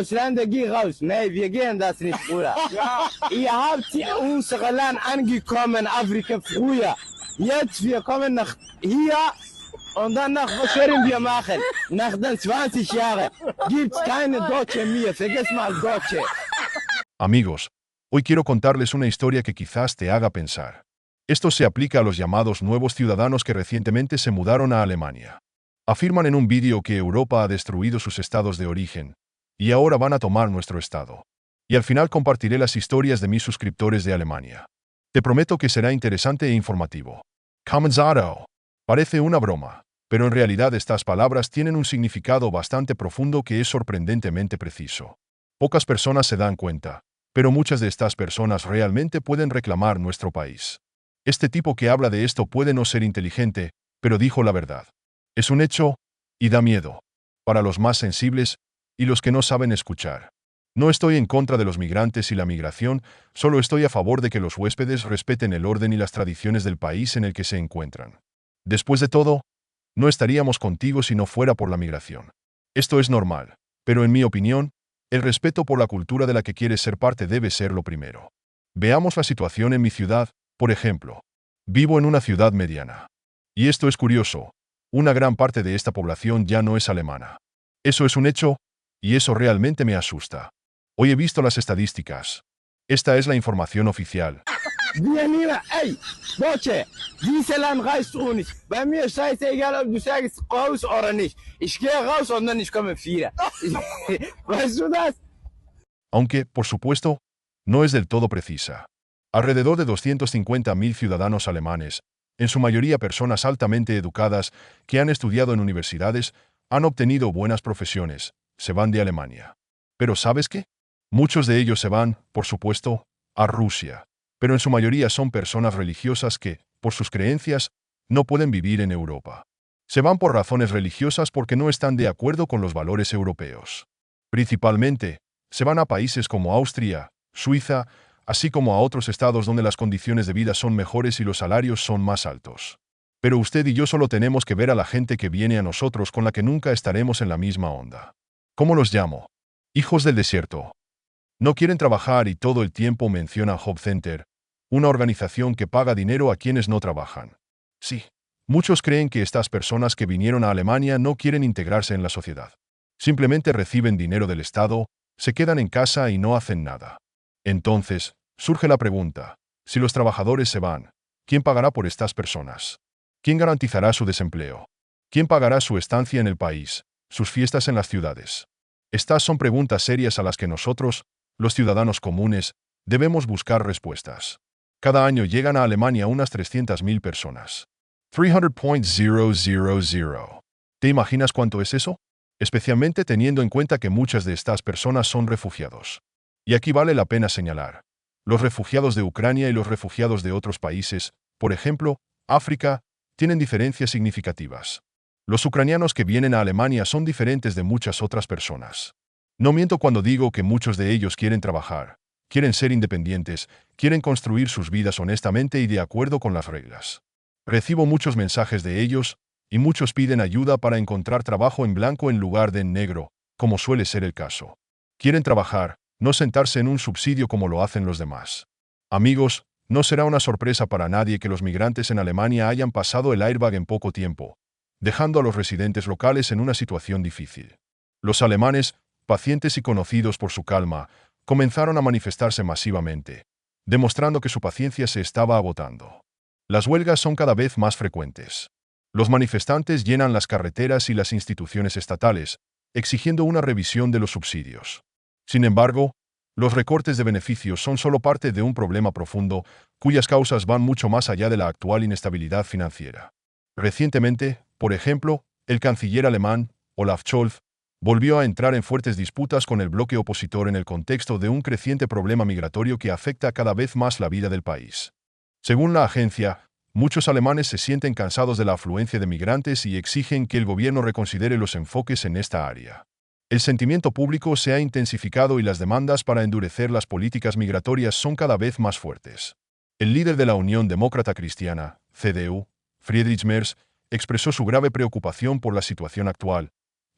Ausländer raus. Nee, wir gehen das nicht, Bruder. Ihr habt unser Land angekommen, Afrika früher. Jetzt wir kommen nach hier und danach, was werden wir machen? Nach den 20 Jahren gibt's keine Deutsche mehr. Vergiss mal Deutsche. Amigos, hoy quiero contarles una historia que quizás te haga pensar. Esto se aplica a los llamados nuevos ciudadanos que recientemente se mudaron a Alemania. Afirman en un vídeo que Europa ha destruido sus estados de origen, y ahora van a tomar nuestro estado. Y al final compartiré las historias de mis suscriptores de Alemania. Te prometo que será interesante e informativo. Comenzado. Parece una broma, pero en realidad estas palabras tienen un significado bastante profundo que es sorprendentemente preciso. Pocas personas se dan cuenta, pero muchas de estas personas realmente pueden reclamar nuestro país. Este tipo que habla de esto puede no ser inteligente, pero dijo la verdad. Es un hecho, y da miedo. Para los más sensibles, y los que no saben escuchar. No estoy en contra de los migrantes y la migración, solo estoy a favor de que los huéspedes respeten el orden y las tradiciones del país en el que se encuentran. Después de todo, no estaríamos contigo si no fuera por la migración. Esto es normal, pero en mi opinión, el respeto por la cultura de la que quieres ser parte debe ser lo primero. Veamos la situación en mi ciudad, por ejemplo. Vivo en una ciudad mediana. Y esto es curioso, una gran parte de esta población ya no es alemana. Eso es un hecho, y eso realmente me asusta. Hoy he visto las estadísticas. Esta es la información oficial. Wir nehmen, ey, Deutsche, dieses Land reißt du nicht. Bei mir ist scheißegal, ob du sagst raus oder nicht. Ich gehe raus und dann ich komme wieder. Weißt du das? Aunque, por supuesto, no es del todo precisa. Alrededor de 250.000 ciudadanos alemanes, en su mayoría personas altamente educadas que han estudiado en universidades, han obtenido buenas profesiones, se van de Alemania. Pero ¿sabes qué? Muchos de ellos se van, por supuesto, a Rusia. Pero en su mayoría son personas religiosas que, por sus creencias, no pueden vivir en Europa. Se van por razones religiosas porque no están de acuerdo con los valores europeos. Principalmente, se van a países como Austria, Suiza, así como a otros estados donde las condiciones de vida son mejores y los salarios son más altos. Pero usted y yo solo tenemos que ver a la gente que viene a nosotros con la que nunca estaremos en la misma onda. ¿Cómo los llamo? Hijos del desierto. No quieren trabajar y todo el tiempo menciona Job Center, una organización que paga dinero a quienes no trabajan. Sí, muchos creen que estas personas que vinieron a Alemania no quieren integrarse en la sociedad. Simplemente reciben dinero del Estado, se quedan en casa y no hacen nada. Entonces, surge la pregunta, si los trabajadores se van, ¿quién pagará por estas personas? ¿Quién garantizará su desempleo? ¿Quién pagará su estancia en el país, sus fiestas en las ciudades? Estas son preguntas serias a las que nosotros, los ciudadanos comunes, debemos buscar respuestas. Cada año llegan a Alemania unas 300.000 personas. 300.000. ¿Te imaginas cuánto es eso? Especialmente teniendo en cuenta que muchas de estas personas son refugiados. Y aquí vale la pena señalar. Los refugiados de Ucrania y los refugiados de otros países, por ejemplo, África, tienen diferencias significativas. Los ucranianos que vienen a Alemania son diferentes de muchas otras personas. No miento cuando digo que muchos de ellos quieren trabajar, quieren ser independientes, quieren construir sus vidas honestamente y de acuerdo con las reglas. Recibo muchos mensajes de ellos, y muchos piden ayuda para encontrar trabajo en blanco en lugar de en negro, como suele ser el caso. Quieren trabajar, no sentarse en un subsidio como lo hacen los demás. Amigos, no será una sorpresa para nadie que los migrantes en Alemania hayan pasado el airbag en poco tiempo, dejando a los residentes locales en una situación difícil. Los alemanes, pacientes y conocidos por su calma, comenzaron a manifestarse masivamente, demostrando que su paciencia se estaba agotando. Las huelgas son cada vez más frecuentes. Los manifestantes llenan las carreteras y las instituciones estatales, exigiendo una revisión de los subsidios. Sin embargo, los recortes de beneficios son solo parte de un problema profundo, cuyas causas van mucho más allá de la actual inestabilidad financiera. Recientemente, por ejemplo, el canciller alemán, Olaf Scholz, volvió a entrar en fuertes disputas con el bloque opositor en el contexto de un creciente problema migratorio que afecta cada vez más la vida del país. Según la agencia, muchos alemanes se sienten cansados de la afluencia de migrantes y exigen que el gobierno reconsidere los enfoques en esta área. El sentimiento público se ha intensificado y las demandas para endurecer las políticas migratorias son cada vez más fuertes. El líder de la Unión Demócrata Cristiana, CDU, Friedrich Merz, expresó su grave preocupación por la situación actual,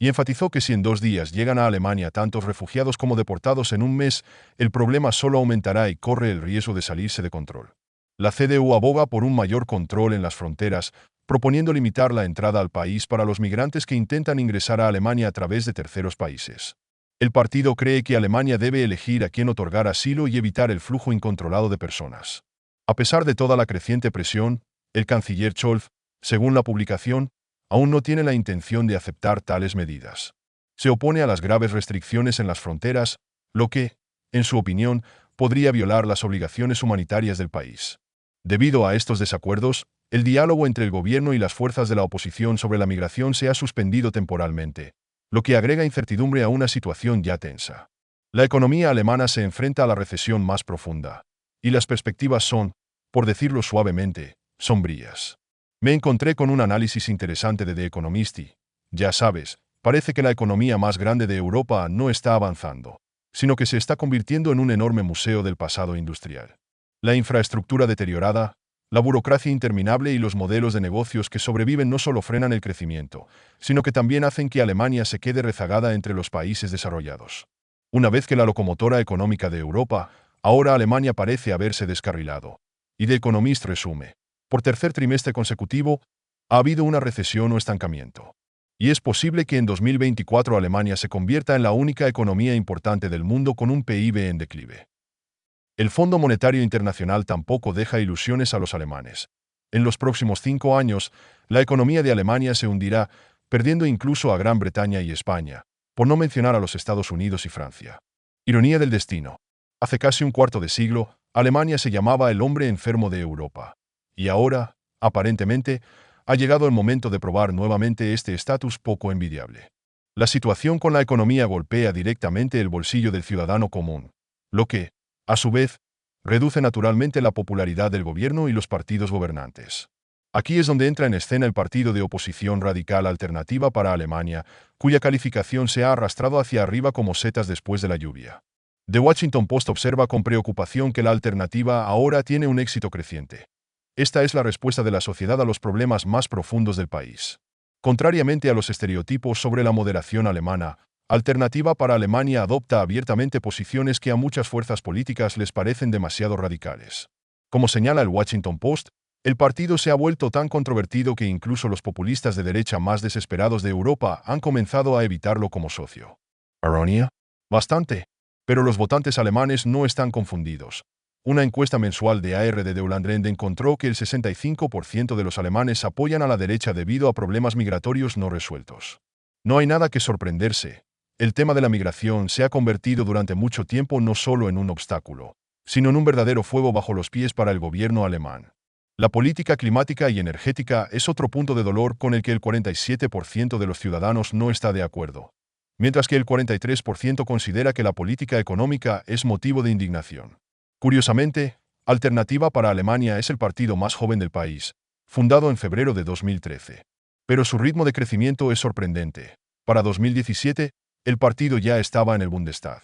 y enfatizó que si en 2 días llegan a Alemania tantos refugiados como deportados en un mes, el problema solo aumentará y corre el riesgo de salirse de control. La CDU aboga por un mayor control en las fronteras, proponiendo limitar la entrada al país para los migrantes que intentan ingresar a Alemania a través de terceros países. El partido cree que Alemania debe elegir a quién otorgar asilo y evitar el flujo incontrolado de personas. A pesar de toda la creciente presión, el canciller Scholz, según la publicación, aún no tiene la intención de aceptar tales medidas. Se opone a las graves restricciones en las fronteras, lo que, en su opinión, podría violar las obligaciones humanitarias del país. Debido a estos desacuerdos, el diálogo entre el gobierno y las fuerzas de la oposición sobre la migración se ha suspendido temporalmente, lo que agrega incertidumbre a una situación ya tensa. La economía alemana se enfrenta a la recesión más profunda, y las perspectivas son, por decirlo suavemente, sombrías. Me encontré con un análisis interesante de The Economist y, ya sabes, parece que la economía más grande de Europa no está avanzando, sino que se está convirtiendo en un enorme museo del pasado industrial. La infraestructura deteriorada, la burocracia interminable y los modelos de negocios que sobreviven no solo frenan el crecimiento, sino que también hacen que Alemania se quede rezagada entre los países desarrollados. Una vez que la locomotora económica de Europa, ahora Alemania parece haberse descarrilado. Y The Economist resume: por tercer trimestre consecutivo, ha habido una recesión o estancamiento. Y es posible que en 2024 Alemania se convierta en la única economía importante del mundo con un PIB en declive. El Fondo Monetario Internacional tampoco deja ilusiones a los alemanes. En los próximos 5 años, la economía de Alemania se hundirá, perdiendo incluso a Gran Bretaña y España, por no mencionar a los Estados Unidos y Francia. Ironía del destino. Hace casi un cuarto de siglo, Alemania se llamaba el hombre enfermo de Europa. Y ahora, aparentemente, ha llegado el momento de probar nuevamente este estatus poco envidiable. La situación con la economía golpea directamente el bolsillo del ciudadano común, lo que, a su vez, reduce naturalmente la popularidad del gobierno y los partidos gobernantes. Aquí es donde entra en escena el partido de oposición radical Alternativa para Alemania, cuya calificación se ha arrastrado hacia arriba como setas después de la lluvia. The Washington Post observa con preocupación que la alternativa ahora tiene un éxito creciente. Esta es la respuesta de la sociedad a los problemas más profundos del país. Contrariamente a los estereotipos sobre la moderación alemana, Alternativa para Alemania adopta abiertamente posiciones que a muchas fuerzas políticas les parecen demasiado radicales. Como señala el Washington Post, el partido se ha vuelto tan controvertido que incluso los populistas de derecha más desesperados de Europa han comenzado a evitarlo como socio. ¿Ironía? Bastante. Pero los votantes alemanes no están confundidos. Una encuesta mensual de ARD de Deutschland encontró que el 65% de los alemanes apoyan a la derecha debido a problemas migratorios no resueltos. No hay nada que sorprenderse. El tema de la migración se ha convertido durante mucho tiempo no solo en un obstáculo, sino en un verdadero fuego bajo los pies para el gobierno alemán. La política climática y energética es otro punto de dolor con el que el 47% de los ciudadanos no está de acuerdo, mientras que el 43% considera que la política económica es motivo de indignación. Curiosamente, Alternativa para Alemania es el partido más joven del país, fundado en febrero de 2013. Pero su ritmo de crecimiento es sorprendente. Para 2017, el partido ya estaba en el Bundestag.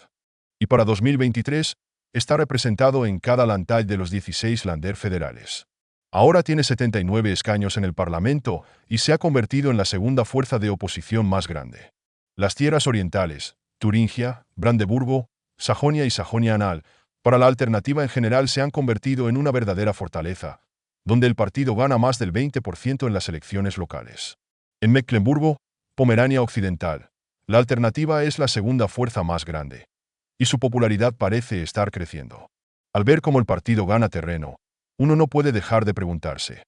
Y para 2023, está representado en cada Landtag de los 16 Länder federales. Ahora tiene 79 escaños en el Parlamento y se ha convertido en la segunda fuerza de oposición más grande. Las tierras orientales, Turingia, Brandeburgo, Sajonia y Sajonia-Anhalt, para la alternativa en general se han convertido en una verdadera fortaleza, donde el partido gana más del 20% en las elecciones locales. En Mecklemburgo, Pomerania Occidental, la alternativa es la segunda fuerza más grande, y su popularidad parece estar creciendo. Al ver cómo el partido gana terreno, uno no puede dejar de preguntarse,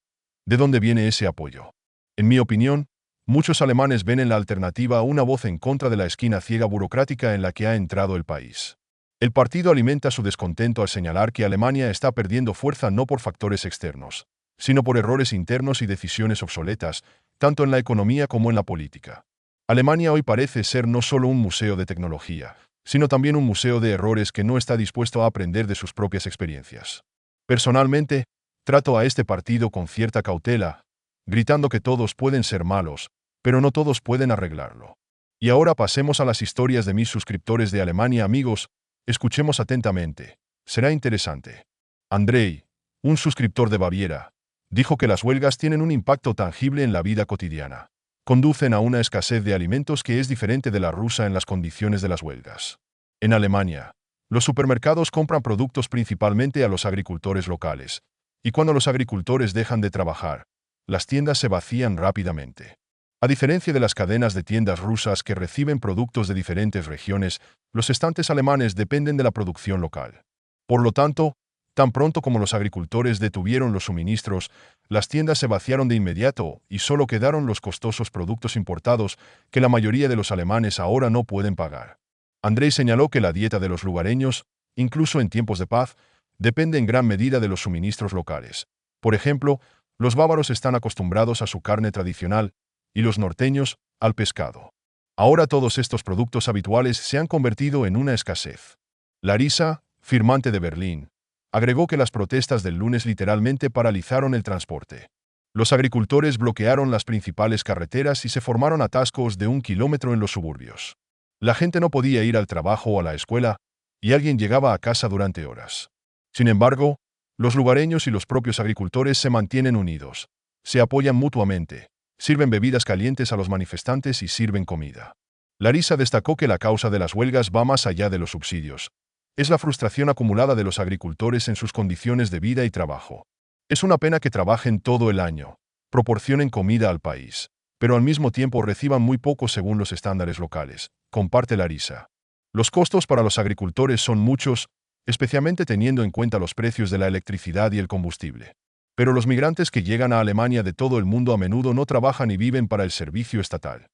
¿de dónde viene ese apoyo? En mi opinión, muchos alemanes ven en la alternativa una voz en contra de la esquina ciega burocrática en la que ha entrado el país. El partido alimenta su descontento al señalar que Alemania está perdiendo fuerza no por factores externos, sino por errores internos y decisiones obsoletas, tanto en la economía como en la política. Alemania hoy parece ser no solo un museo de tecnología, sino también un museo de errores que no está dispuesto a aprender de sus propias experiencias. Personalmente, trato a este partido con cierta cautela, gritando que todos pueden ser malos, pero no todos pueden arreglarlo. Y ahora pasemos a las historias de mis suscriptores de Alemania, amigos. Escuchemos atentamente. Será interesante. Andrei, un suscriptor de Baviera, dijo que las huelgas tienen un impacto tangible en la vida cotidiana. conducen a una escasez de alimentos que es diferente de la rusa en las condiciones de las huelgas. En Alemania, los supermercados compran productos principalmente a los agricultores locales, y cuando los agricultores dejan de trabajar, las tiendas se vacían rápidamente. A diferencia de las cadenas de tiendas rusas que reciben productos de diferentes regiones, los estantes alemanes dependen de la producción local. Por lo tanto, tan pronto como los agricultores detuvieron los suministros, las tiendas se vaciaron de inmediato y solo quedaron los costosos productos importados que la mayoría de los alemanes ahora no pueden pagar. Andrei señaló que la dieta de los lugareños, incluso en tiempos de paz, depende en gran medida de los suministros locales. Por ejemplo, los bávaros están acostumbrados a su carne tradicional y los norteños al pescado. Ahora todos estos productos habituales se han convertido en una escasez. Larissa, firmante de Berlín, agregó que las protestas del lunes literalmente paralizaron el transporte. Los agricultores bloquearon las principales carreteras y se formaron atascos de 1 kilómetro en los suburbios. La gente no podía ir al trabajo o a la escuela, y alguien llegaba a casa durante horas. Sin embargo, los lugareños y los propios agricultores se mantienen unidos, se apoyan mutuamente, sirven bebidas calientes a los manifestantes y sirven comida. Larissa destacó que la causa de las huelgas va más allá de los subsidios. Es la frustración acumulada de los agricultores en sus condiciones de vida y trabajo. Es una pena que trabajen todo el año, proporcionen comida al país, pero al mismo tiempo reciban muy poco según los estándares locales, comparte Larissa. Los costos para los agricultores son muchos, especialmente teniendo en cuenta los precios de la electricidad y el combustible. Pero los migrantes que llegan a Alemania de todo el mundo a menudo no trabajan y viven para el servicio estatal.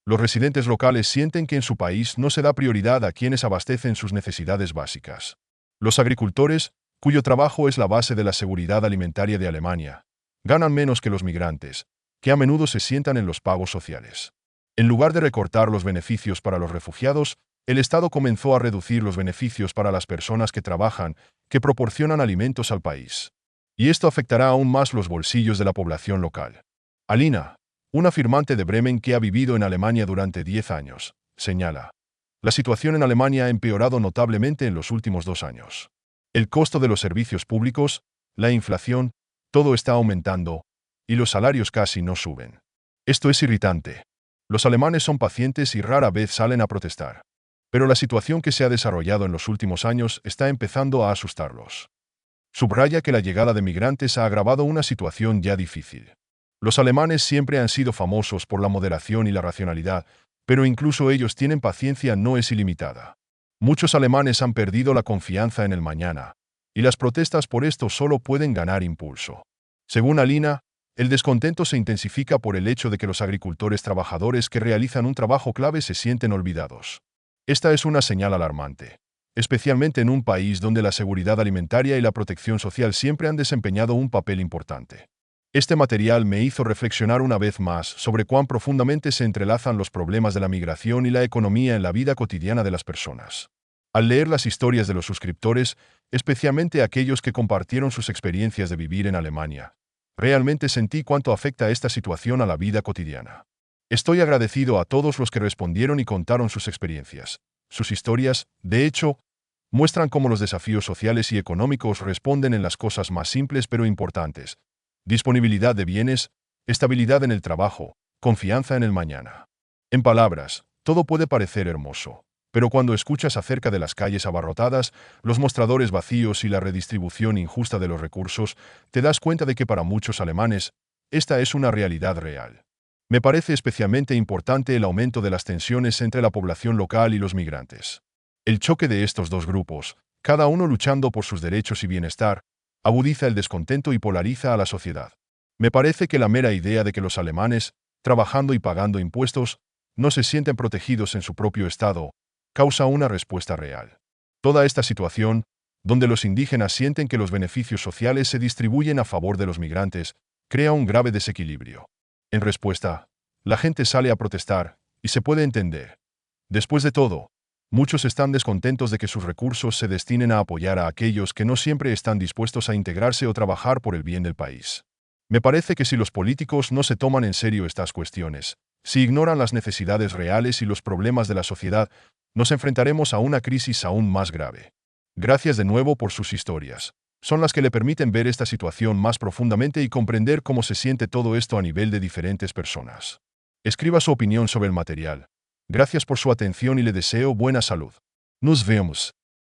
Los residentes locales sienten que en su país no se da prioridad a quienes abastecen sus necesidades básicas. Los agricultores, cuyo trabajo es la base de la seguridad alimentaria de Alemania, ganan menos que los migrantes, que a menudo se sientan en los pagos sociales. En lugar de recortar los beneficios para los refugiados, el Estado comenzó a reducir los beneficios para las personas que trabajan, que proporcionan alimentos al país. Y esto afectará aún más los bolsillos de la población local. Alina, una firmante de Bremen que ha vivido en Alemania durante 10 años, señala: la situación en Alemania ha empeorado notablemente en los últimos 2 años. El costo de los servicios públicos, la inflación, todo está aumentando, y los salarios casi no suben. Esto es irritante. Los alemanes son pacientes y rara vez salen a protestar. Pero la situación que se ha desarrollado en los últimos años está empezando a asustarlos. Subraya que la llegada de migrantes ha agravado una situación ya difícil. Los alemanes siempre han sido famosos por la moderación y la racionalidad, pero incluso ellos tienen paciencia no es ilimitada. Muchos alemanes han perdido la confianza en el mañana, y las protestas por esto solo pueden ganar impulso. Según Alina, el descontento se intensifica por el hecho de que los agricultores trabajadores que realizan un trabajo clave se sienten olvidados. Esta es una señal alarmante, especialmente en un país donde la seguridad alimentaria y la protección social siempre han desempeñado un papel importante. Este material me hizo reflexionar una vez más sobre cuán profundamente se entrelazan los problemas de la migración y la economía en la vida cotidiana de las personas. Al leer las historias de los suscriptores, especialmente aquellos que compartieron sus experiencias de vivir en Alemania, realmente sentí cuánto afecta esta situación a la vida cotidiana. Estoy agradecido a todos los que respondieron y contaron sus experiencias. Sus historias, de hecho, muestran cómo los desafíos sociales y económicos responden en las cosas más simples pero importantes: disponibilidad de bienes, estabilidad en el trabajo, confianza en el mañana. En palabras, todo puede parecer hermoso, pero cuando escuchas acerca de las calles abarrotadas, los mostradores vacíos y la redistribución injusta de los recursos, te das cuenta de que para muchos alemanes, esta es una realidad real. Me parece especialmente importante el aumento de las tensiones entre la población local y los migrantes. El choque de estos dos grupos, cada uno luchando por sus derechos y bienestar, agudiza el descontento y polariza a la sociedad. Me parece que la mera idea de que los alemanes, trabajando y pagando impuestos, no se sienten protegidos en su propio estado, causa una respuesta real. Toda esta situación, donde los indígenas sienten que los beneficios sociales se distribuyen a favor de los migrantes, crea un grave desequilibrio. En respuesta, la gente sale a protestar, y se puede entender. Después de todo, muchos están descontentos de que sus recursos se destinen a apoyar a aquellos que no siempre están dispuestos a integrarse o trabajar por el bien del país. Me parece que si los políticos no se toman en serio estas cuestiones, si ignoran las necesidades reales y los problemas de la sociedad, nos enfrentaremos a una crisis aún más grave. Gracias de nuevo por sus historias. Son las que le permiten ver esta situación más profundamente y comprender cómo se siente todo esto a nivel de diferentes personas. Escriba su opinión sobre el material. Gracias por su atención y le deseo buena salud. Nos vemos.